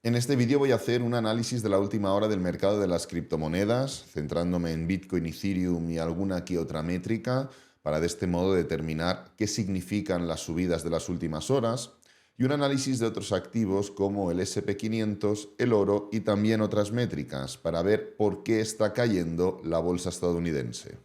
En este vídeo voy a hacer un análisis de la última hora del mercado de las criptomonedas, centrándome en Bitcoin, Ethereum y alguna que otra métrica, para de este modo determinar qué significan las subidas de las últimas horas, y un análisis de otros activos como el SP500, el oro y también otras métricas, para ver por qué está cayendo la bolsa estadounidense.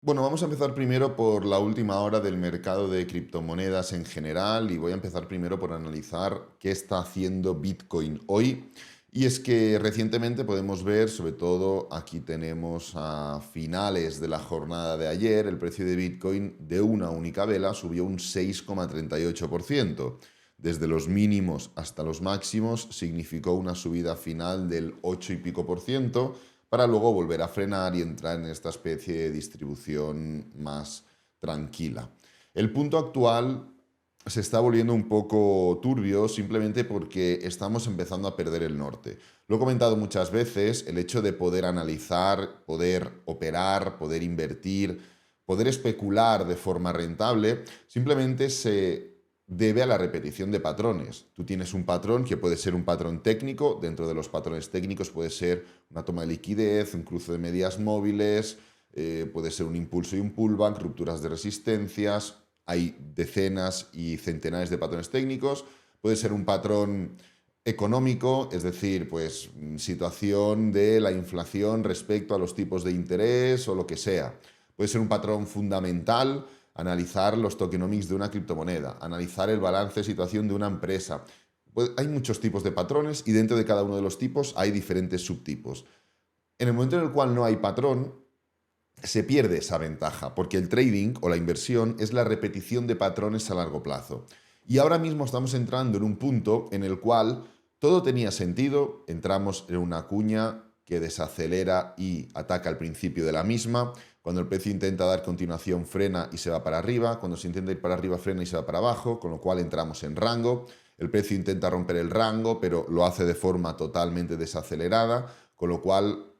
Bueno, vamos a empezar primero por la última hora del mercado de criptomonedas en general y voy a empezar primero por analizar qué está haciendo Bitcoin hoy. Y es que recientemente podemos ver, sobre todo aquí tenemos a finales de la jornada de ayer, el precio de Bitcoin de una única vela subió un 6,38%. Desde los mínimos hasta los máximos significó una subida final del 8 y pico por ciento, para luego volver a frenar y entrar en esta especie de distribución más tranquila. El punto actual se está volviendo un poco turbio simplemente porque estamos empezando a perder el norte. Lo he comentado muchas veces, el hecho de poder analizar, poder operar, poder invertir, poder especular de forma rentable, simplemente se debe a la repetición de patrones. Tú tienes un patrón que puede ser un patrón técnico, dentro de los patrones técnicos puede ser una toma de liquidez, un cruce de medias móviles, puede ser un impulso y un pullback, rupturas de resistencias, hay decenas y centenares de patrones técnicos, puede ser un patrón económico, es decir, pues situación de la inflación respecto a los tipos de interés o lo que sea. Puede ser un patrón fundamental, analizar los tokenomics de una criptomoneda, analizar el balance de situación de una empresa. Pues hay muchos tipos de patrones y dentro de cada uno de los tipos hay diferentes subtipos. En el momento en el cual no hay patrón, se pierde esa ventaja, porque el trading o la inversión es la repetición de patrones a largo plazo. Y ahora mismo estamos entrando en un punto en el cual todo tenía sentido, entramos en una cuña que desacelera y ataca al principio de la misma. Cuando el precio intenta dar continuación, frena y se va para arriba. Cuando se intenta ir para arriba, frena y se va para abajo, con lo cual entramos en rango. El precio intenta romper el rango, pero lo hace de forma totalmente desacelerada, con lo cual,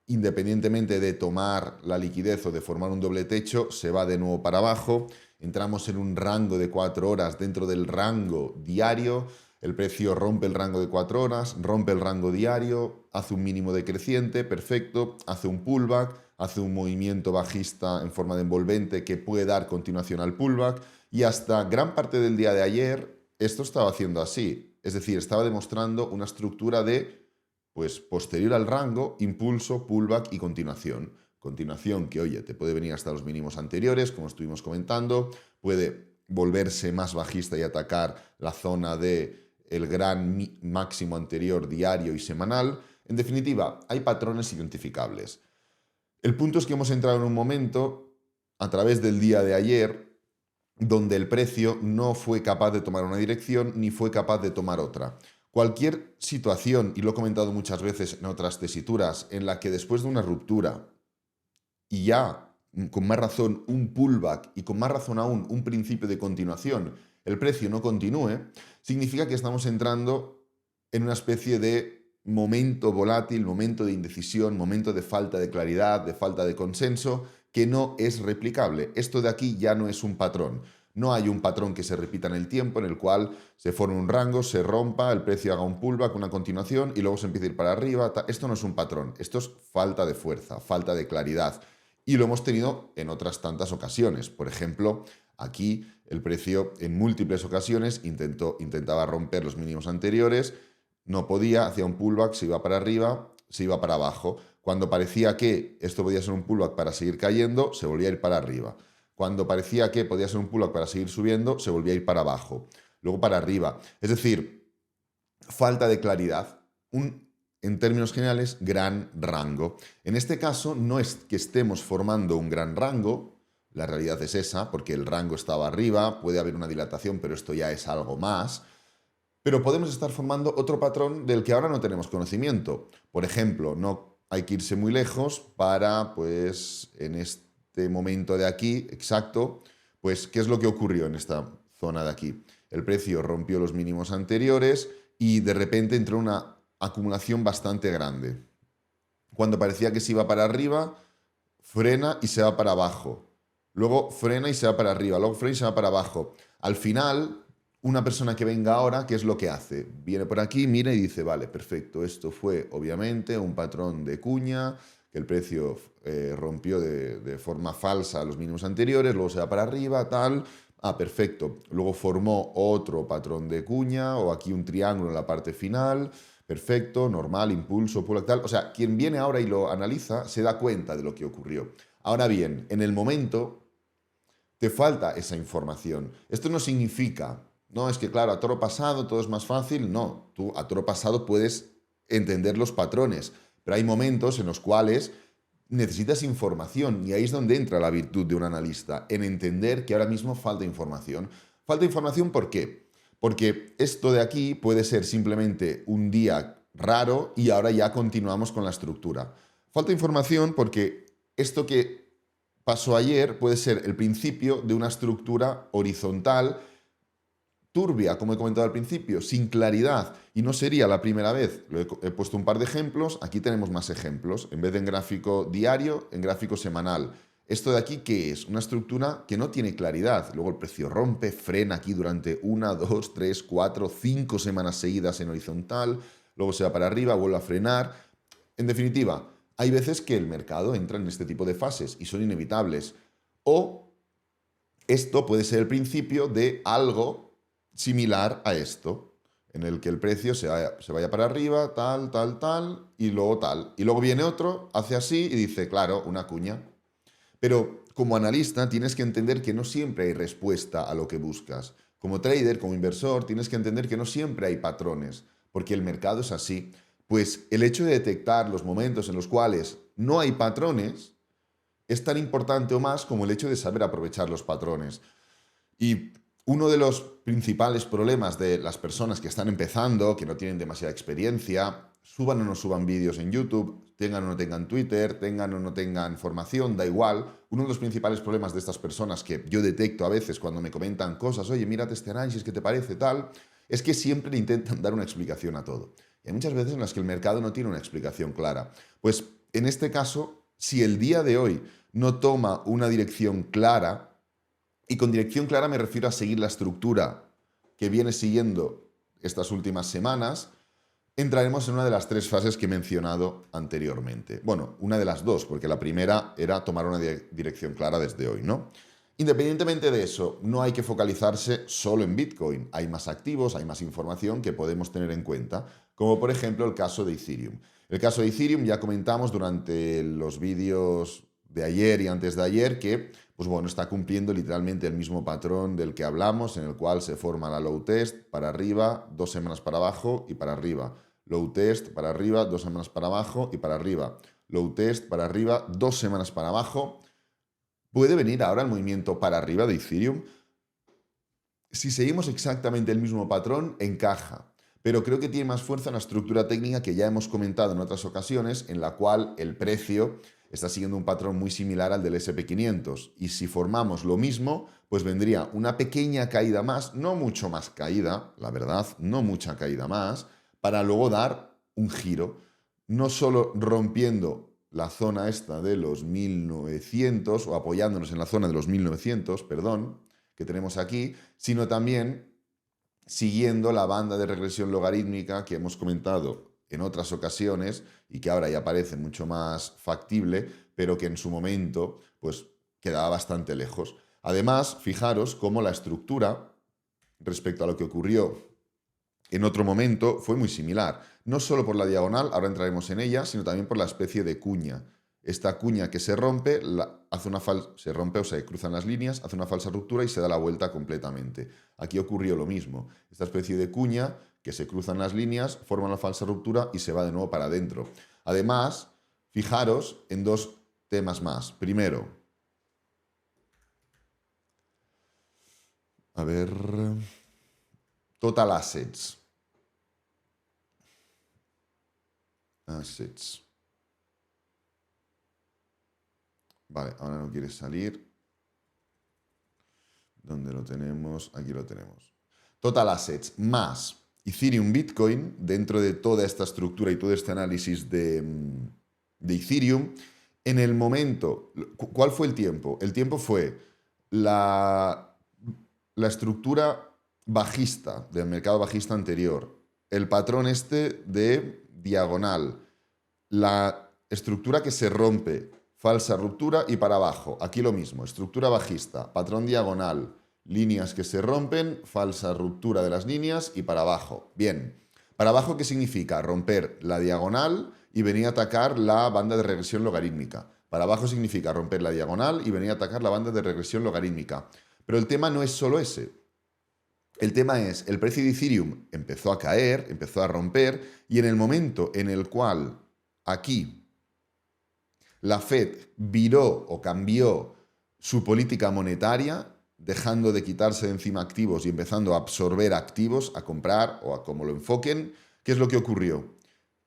independientemente de tomar la liquidez o de formar un doble techo, se va de nuevo para abajo. Entramos en un rango de 4 horas dentro del rango diario. El precio rompe el rango de 4 horas, rompe el rango diario, hace un mínimo decreciente, perfecto, hace un pullback, hace un movimiento bajista en forma de envolvente que puede dar continuación al pullback, y hasta gran parte del día de ayer esto estaba haciendo así. Es decir, estaba demostrando una estructura de, pues, posterior al rango, impulso, pullback y continuación. Continuación que, oye, te puede venir hasta los mínimos anteriores, como estuvimos comentando, puede volverse más bajista y atacar la zona de el gran máximo anterior diario y semanal. En definitiva, hay patrones identificables. El punto es que hemos entrado en un momento, a través del día de ayer, donde el precio no fue capaz de tomar una dirección ni fue capaz de tomar otra. Cualquier situación, y lo he comentado muchas veces en otras tesituras, en la que después de una ruptura y ya con más razón un pullback y con más razón aún un principio de continuación, el precio no continúe, significa que estamos entrando en una especie de momento volátil, momento de indecisión, momento de falta de claridad, de falta de consenso, que no es replicable. Esto de aquí ya no es un patrón. No hay un patrón que se repita en el tiempo, en el cual se forme un rango, se rompa, el precio haga un pullback, una continuación y luego se empieza a ir para arriba. Esto no es un patrón, esto es falta de fuerza, falta de claridad. Y lo hemos tenido en otras tantas ocasiones. Por ejemplo, aquí el precio en múltiples ocasiones intentaba romper los mínimos anteriores, no podía, hacía un pullback, se iba para arriba, se iba para abajo. Cuando parecía que esto podía ser un pullback para seguir cayendo, se volvía a ir para arriba. Cuando parecía que podía ser un pullback para seguir subiendo, se volvía a ir para abajo. Luego para arriba. Es decir, falta de claridad. En términos generales, gran rango. En este caso, no es que estemos formando un gran rango, la realidad es esa, porque el rango estaba arriba, puede haber una dilatación, pero esto ya es algo más. Pero podemos estar formando otro patrón del que ahora no tenemos conocimiento. Por ejemplo, no hay que irse muy lejos para, pues, en este momento de aquí, exacto, pues, ¿qué es lo que ocurrió en esta zona de aquí? El precio rompió los mínimos anteriores y de repente entró una acumulación bastante grande. Cuando parecía que se iba para arriba, frena y se va para abajo. Luego frena y se va para arriba. Luego frena y se va para abajo. Al final, una persona que venga ahora, ¿qué es lo que hace? Viene por aquí, mira y dice, vale, perfecto, esto fue obviamente un patrón de cuña, que el precio rompió de forma falsa a los mínimos anteriores, luego se va para arriba, tal. Ah, perfecto. Luego formó otro patrón de cuña o aquí un triángulo en la parte final. Perfecto, normal, impulso, pull, tal. O sea, quien viene ahora y lo analiza se da cuenta de lo que ocurrió. Ahora bien, en el momento te falta esa información. Esto no significa, no es que claro, a toro pasado todo es más fácil, no, tú a toro pasado puedes entender los patrones, pero hay momentos en los cuales necesitas información y ahí es donde entra la virtud de un analista, en entender que ahora mismo falta información. Falta información ¿por qué? Porque esto de aquí puede ser simplemente un día raro y ahora ya continuamos con la estructura. Falta información porque esto que pasó ayer puede ser el principio de una estructura horizontal turbia, como he comentado al principio, sin claridad, y no sería la primera vez. He puesto un par de ejemplos, aquí tenemos más ejemplos, en vez de en gráfico diario, en gráfico semanal. Esto de aquí, ¿qué es? Una estructura que no tiene claridad. Luego el precio rompe, frena aquí durante 1, 2, 3, 4, 5 semanas seguidas en horizontal, luego se va para arriba, vuelve a frenar. En definitiva, hay veces que el mercado entra en este tipo de fases y son inevitables. O esto puede ser el principio de algo similar a esto, en el que el precio se vaya para arriba, tal, tal, tal, y luego tal. Y luego viene otro, hace así y dice, claro, una cuña. Pero como analista tienes que entender que no siempre hay respuesta a lo que buscas. Como trader, como inversor, tienes que entender que no siempre hay patrones, porque el mercado es así. Pues el hecho de detectar los momentos en los cuales no hay patrones es tan importante o más como el hecho de saber aprovechar los patrones. Y uno de los principales problemas de las personas que están empezando, que no tienen demasiada experiencia, suban o no suban vídeos en YouTube, tengan o no tengan Twitter, tengan o no tengan formación, da igual. Uno de los principales problemas de estas personas que yo detecto a veces cuando me comentan cosas, oye, mírate este análisis, ¿qué te parece tal? Es que siempre intentan dar una explicación a todo. Y hay muchas veces en las que el mercado no tiene una explicación clara. Pues en este caso, si el día de hoy no toma una dirección clara, y con dirección clara me refiero a seguir la estructura que viene siguiendo estas últimas semanas, entraremos en una de las tres fases que he mencionado anteriormente. Bueno, una de las dos, porque la primera era tomar una dirección clara desde hoy, ¿no? Independientemente de eso, no hay que focalizarse solo en Bitcoin. Hay más activos, hay más información que podemos tener en cuenta, como por ejemplo el caso de Ethereum. El caso de Ethereum ya comentamos durante los vídeos de ayer y antes de ayer que, pues bueno, está cumpliendo literalmente el mismo patrón del que hablamos, en el cual se forma la low test para arriba, 2 semanas para abajo y para arriba. Low test para arriba, 2 semanas para abajo y para arriba. Low test para arriba, 2 semanas para abajo. ¿Puede venir ahora el movimiento para arriba de Ethereum? Si seguimos exactamente el mismo patrón, encaja. Pero creo que tiene más fuerza una estructura técnica que ya hemos comentado en otras ocasiones, en la cual el precio está siguiendo un patrón muy similar al del SP500. Y si formamos lo mismo, pues vendría una pequeña caída más, no mucho más caída, la verdad, no mucha caída más, para luego dar un giro, no solo rompiendo la zona esta de los 1900 o apoyándonos en la zona de los 1900, perdón, que tenemos aquí, sino también siguiendo la banda de regresión logarítmica que hemos comentado en otras ocasiones y que ahora ya parece mucho más factible, pero que en su momento pues quedaba bastante lejos. Además, fijaros cómo la estructura respecto a lo que ocurrió en otro momento fue muy similar, no solo por la diagonal, ahora entraremos en ella, sino también por la especie de cuña. Esta cuña que se rompe, se rompe o se cruzan las líneas, hace una falsa ruptura y se da la vuelta completamente. Aquí ocurrió lo mismo. Esta especie de cuña que se cruzan las líneas, forma la falsa ruptura y se va de nuevo para adentro. Además, fijaros en dos temas más. Primero, a ver, total assets. Assets. Vale, ahora no quiere salir. ¿Dónde lo tenemos? Aquí lo tenemos. Total Assets más Ethereum Bitcoin, dentro de toda esta estructura y todo este análisis de Ethereum, en el momento, ¿cuál fue el tiempo? El tiempo fue la estructura bajista, del mercado bajista anterior, el patrón este de diagonal, la estructura que se rompe, falsa ruptura y para abajo, aquí lo mismo, estructura bajista, patrón diagonal, líneas que se rompen, falsa ruptura de las líneas y para abajo. Bien, para abajo, ¿qué significa? Romper la diagonal y venir a atacar la banda de regresión logarítmica. Para abajo significa romper la diagonal y venir a atacar la banda de regresión logarítmica. Pero el tema no es solo ese. El tema es, el precio de Ethereum empezó a caer, empezó a romper, y en el momento en el cual aquí la Fed viró o cambió su política monetaria, dejando de quitarse de encima activos y empezando a absorber activos, a comprar o a como lo enfoquen, ¿qué es lo que ocurrió?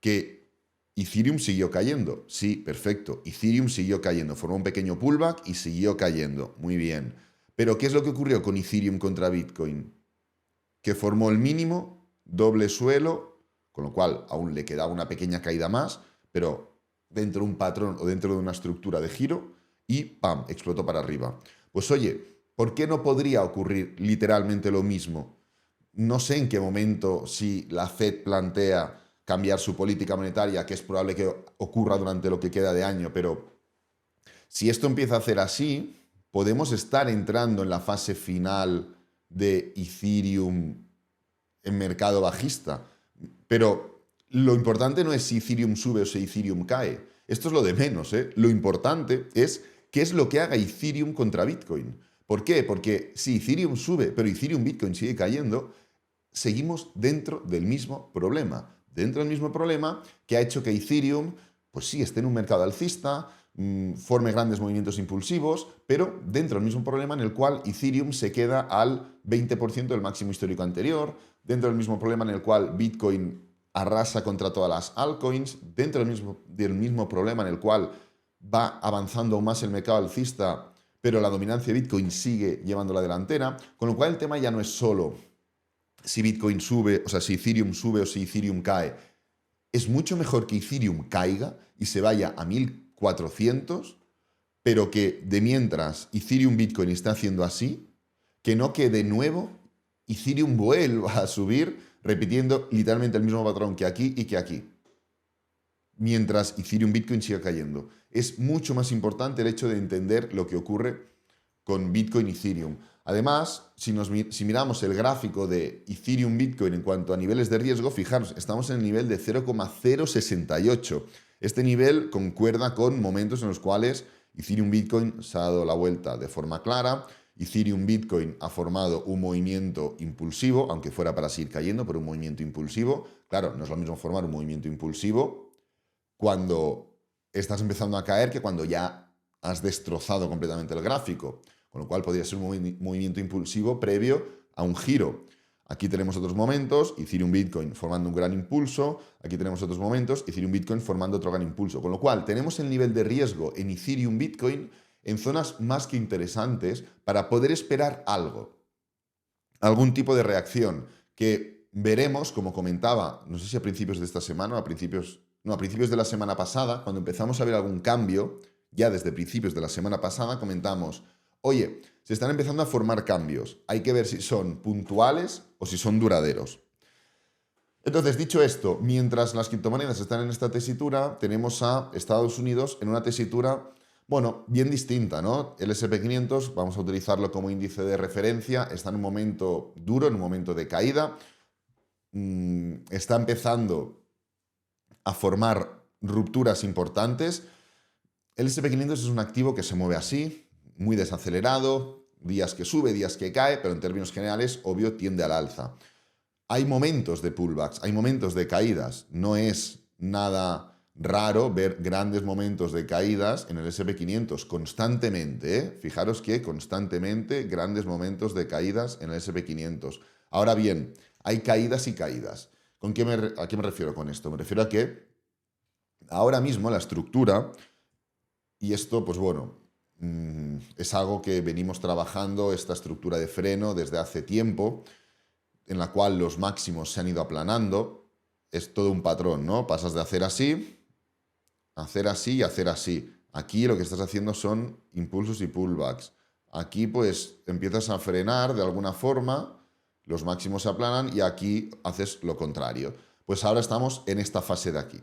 Que Ethereum siguió cayendo. Sí, perfecto. Ethereum siguió cayendo. Formó un pequeño pullback y siguió cayendo. Muy bien. Pero ¿qué es lo que ocurrió con Ethereum contra Bitcoin? Que formó el mínimo, doble suelo, con lo cual aún le quedaba una pequeña caída más, pero dentro de un patrón o dentro de una estructura de giro y ¡pam!, explotó para arriba. Pues oye, ¿por qué no podría ocurrir literalmente lo mismo? No sé en qué momento, si la Fed plantea cambiar su política monetaria, que es probable que ocurra durante lo que queda de año, pero si esto empieza a hacer así, podemos estar entrando en la fase final de Ethereum en mercado bajista. Pero lo importante no es si Ethereum sube o si Ethereum cae. Esto es lo de menos, ¿eh? Lo importante es qué es lo que haga Ethereum contra Bitcoin. ¿Por qué? Porque si Ethereum sube, pero Ethereum Bitcoin sigue cayendo, seguimos dentro del mismo problema. Dentro del mismo problema que ha hecho que Ethereum, pues sí, esté en un mercado alcista, forme grandes movimientos impulsivos, pero dentro del mismo problema en el cual Ethereum se queda al 20% del máximo histórico anterior, dentro del mismo problema en el cual Bitcoin arrasa contra todas las altcoins, dentro del mismo problema en el cual va avanzando aún más el mercado alcista, pero la dominancia de Bitcoin sigue llevando la delantera, con lo cual el tema ya no es solo si Bitcoin sube, o sea, si Ethereum sube o si Ethereum cae. Es mucho mejor que Ethereum caiga y se vaya a 1400, pero que de mientras Ethereum Bitcoin está haciendo así, que no que de nuevo Ethereum vuelva a subir, repitiendo literalmente el mismo patrón que aquí y que aquí, mientras Ethereum Bitcoin siga cayendo. Es mucho más importante el hecho de entender lo que ocurre con Bitcoin y Ethereum. Además, si miramos el gráfico de Ethereum Bitcoin en cuanto a niveles de riesgo, fijaros, estamos en el nivel de 0,068. Este nivel concuerda con momentos en los cuales Ethereum Bitcoin se ha dado la vuelta de forma clara, Ethereum Bitcoin ha formado un movimiento impulsivo, aunque fuera para seguir cayendo, pero un movimiento impulsivo. Claro, no es lo mismo formar un movimiento impulsivo cuando estás empezando a caer que cuando ya has destrozado completamente el gráfico, con lo cual podría ser un movimiento impulsivo previo a un giro. Aquí tenemos otros momentos, Ethereum Bitcoin formando un gran impulso, aquí tenemos otros momentos, Ethereum Bitcoin formando otro gran impulso, con lo cual tenemos el nivel de riesgo en Ethereum Bitcoin en zonas más que interesantes para poder esperar algo, algún tipo de reacción que veremos, como comentaba, no sé si a principios de esta semana o a principios de la semana pasada, cuando empezamos a ver algún cambio, ya desde principios de la semana pasada comentamos, oye, se están empezando a formar cambios, hay que ver si son puntuales o si son duraderos. Entonces, dicho esto, mientras las criptomonedas están en esta tesitura, tenemos a Estados Unidos en una tesitura, bueno, bien distinta, ¿no? El S&P 500, vamos a utilizarlo como índice de referencia, está en un momento duro, en un momento de caída, está empezando a formar rupturas importantes. El S&P 500 es un activo que se mueve así, muy desacelerado, días que sube, días que cae, pero en términos generales, obvio, tiende al alza. Hay momentos de pullbacks, hay momentos de caídas, no es nada raro ver grandes momentos de caídas en el S&P 500 constantemente, ¿eh? Fijaros que constantemente grandes momentos de caídas en el S&P 500. Ahora bien, hay caídas y caídas. ¿A qué me refiero con esto? Me refiero a que ahora mismo la estructura, y esto pues bueno, es algo que venimos trabajando, esta estructura de freno desde hace tiempo, en la cual los máximos se han ido aplanando, es todo un patrón, ¿no? Pasas de hacer así y hacer así. Aquí lo que estás haciendo son impulsos y pullbacks. Aquí pues empiezas a frenar de alguna forma los máximos se aplanan y aquí haces lo contrario. Pues ahora estamos en esta fase de aquí,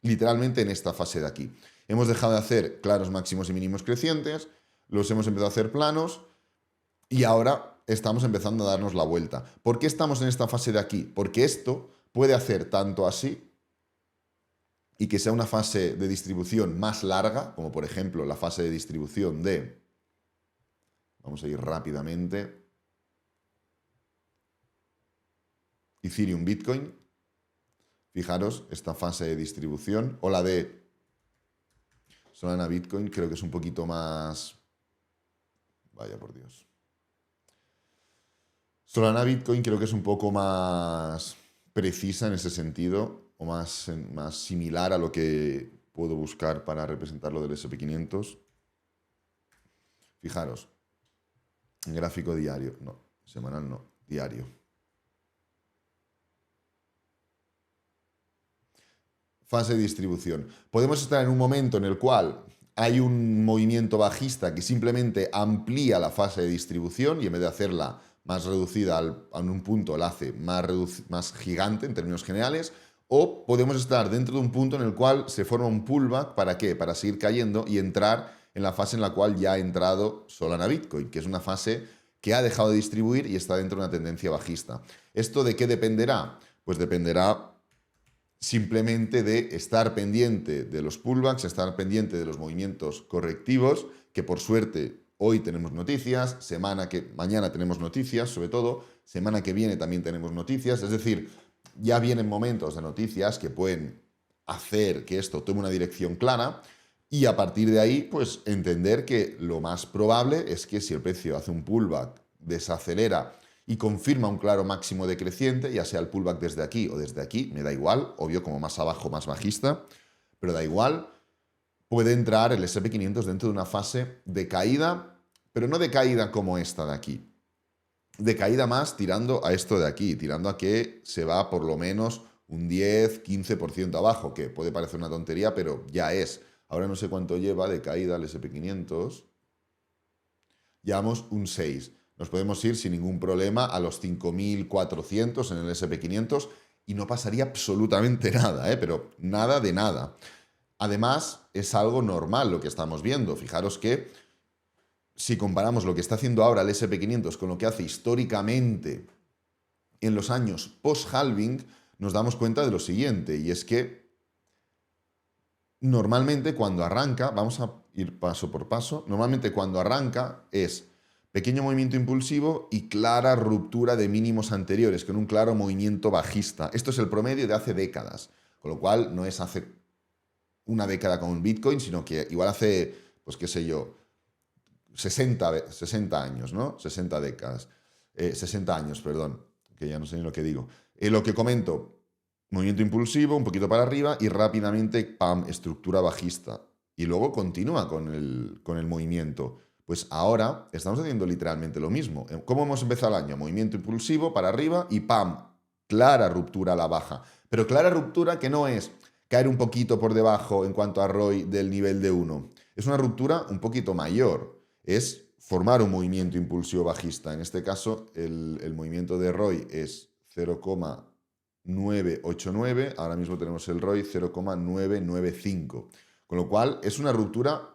literalmente en esta fase de aquí. Hemos dejado de hacer claros máximos y mínimos crecientes, los hemos empezado a hacer planos y ahora estamos empezando a darnos la vuelta. ¿Por qué estamos en esta fase de aquí? Porque esto puede hacer tanto así y que sea una fase de distribución más larga, como por ejemplo la fase de distribución de... Vamos a ir rápidamente. Ethereum, Bitcoin. Fijaros, esta fase de distribución, o la de Solana, Bitcoin, creo que es un poquito más... Vaya por Dios. Solana, Bitcoin creo que es un poco más precisa en ese sentido, o más similar a lo que puedo buscar para representar lo del SP500. Fijaros, en gráfico diario, no, semanal no, diario. Fase de distribución. Podemos estar en un momento en el cual hay un movimiento bajista que simplemente amplía la fase de distribución y en vez de hacerla más reducida en un punto la hace más gigante en términos generales, o podemos estar dentro de un punto en el cual se forma un pullback. ¿Para qué? Para seguir cayendo y entrar en la fase en la cual ya ha entrado Solana Bitcoin, que es una fase que ha dejado de distribuir y está dentro de una tendencia bajista. ¿Esto de qué dependerá? Pues dependerá simplemente de estar pendiente de los pullbacks, estar pendiente de los movimientos correctivos, que por suerte hoy tenemos noticias, mañana tenemos noticias, sobre todo, semana que viene también tenemos noticias, es decir, ya vienen momentos de noticias que pueden hacer que esto tome una dirección clara y a partir de ahí, pues entender que lo más probable es que si el precio hace un pullback, desacelera y confirma un claro máximo decreciente, ya sea el pullback desde aquí o desde aquí, me da igual, obvio como más abajo, más bajista, pero da igual, puede entrar el SP500 dentro de una fase de caída, pero no de caída como esta de aquí, de caída más tirando a esto de aquí, tirando a que se va por lo menos un 10-15% abajo, que puede parecer una tontería, pero ya es. Ahora no sé cuánto lleva de caída el SP500, llevamos un 6%. Nos podemos ir sin ningún problema a los 5.400 en el SP500 y no pasaría absolutamente nada, pero nada de nada. Además, es algo normal lo que estamos viendo. Fijaros que si comparamos lo que está haciendo ahora el SP500 con lo que hace históricamente en los años post-halving, nos damos cuenta de lo siguiente, y es que normalmente cuando arranca, vamos a ir paso por paso, normalmente cuando arranca es pequeño movimiento impulsivo y clara ruptura de mínimos anteriores, con un claro movimiento bajista. Esto es el promedio de hace décadas, con lo cual no es hace una década con Bitcoin, sino que igual hace, pues qué sé yo, 60 años, ¿no? 60 décadas. 60 años, perdón, que ya no sé ni lo que digo. Lo que comento, movimiento impulsivo, un poquito para arriba y rápidamente, ¡pam!, estructura bajista. Y luego continúa con el movimiento. Pues ahora estamos haciendo literalmente lo mismo. ¿Cómo hemos empezado el año? Movimiento impulsivo para arriba y ¡pam!, clara ruptura a la baja. Pero clara ruptura que no es caer un poquito por debajo en cuanto a ROI del nivel de 1. Es una ruptura un poquito mayor. Es formar un movimiento impulsivo bajista. En este caso, el movimiento de ROI es 0,989. Ahora mismo tenemos el ROI 0,995. Con lo cual, es una ruptura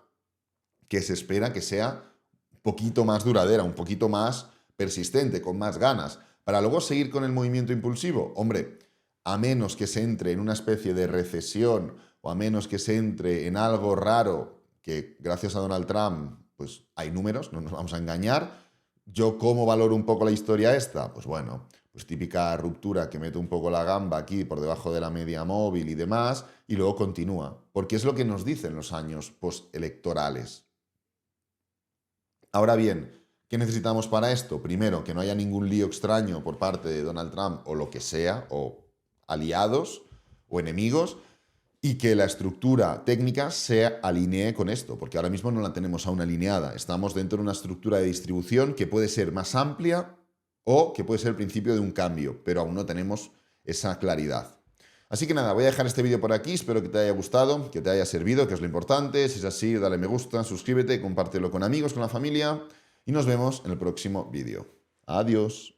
que se espera que sea un poquito más duradera, un poquito más persistente, con más ganas, para luego seguir con el movimiento impulsivo. Hombre, a menos que se entre en una especie de recesión o a menos que se entre en algo raro, que gracias a Donald Trump, pues hay números, no nos vamos a engañar. ¿Yo cómo valoro un poco la historia esta? Pues bueno, pues típica ruptura que mete un poco la gamba aquí por debajo de la media móvil y demás, y luego continúa, porque es lo que nos dicen los años postelectorales. Ahora bien, ¿qué necesitamos para esto? Primero, que no haya ningún lío extraño por parte de Donald Trump o lo que sea, o aliados o enemigos, y que la estructura técnica se alinee con esto, porque ahora mismo no la tenemos aún alineada. Estamos dentro de una estructura de distribución que puede ser más amplia o que puede ser el principio de un cambio, pero aún no tenemos esa claridad. Así que nada, voy a dejar este vídeo por aquí, espero que te haya gustado, que te haya servido, que es lo importante. Si es así, dale me gusta, suscríbete, compártelo con amigos, con la familia y nos vemos en el próximo vídeo. Adiós.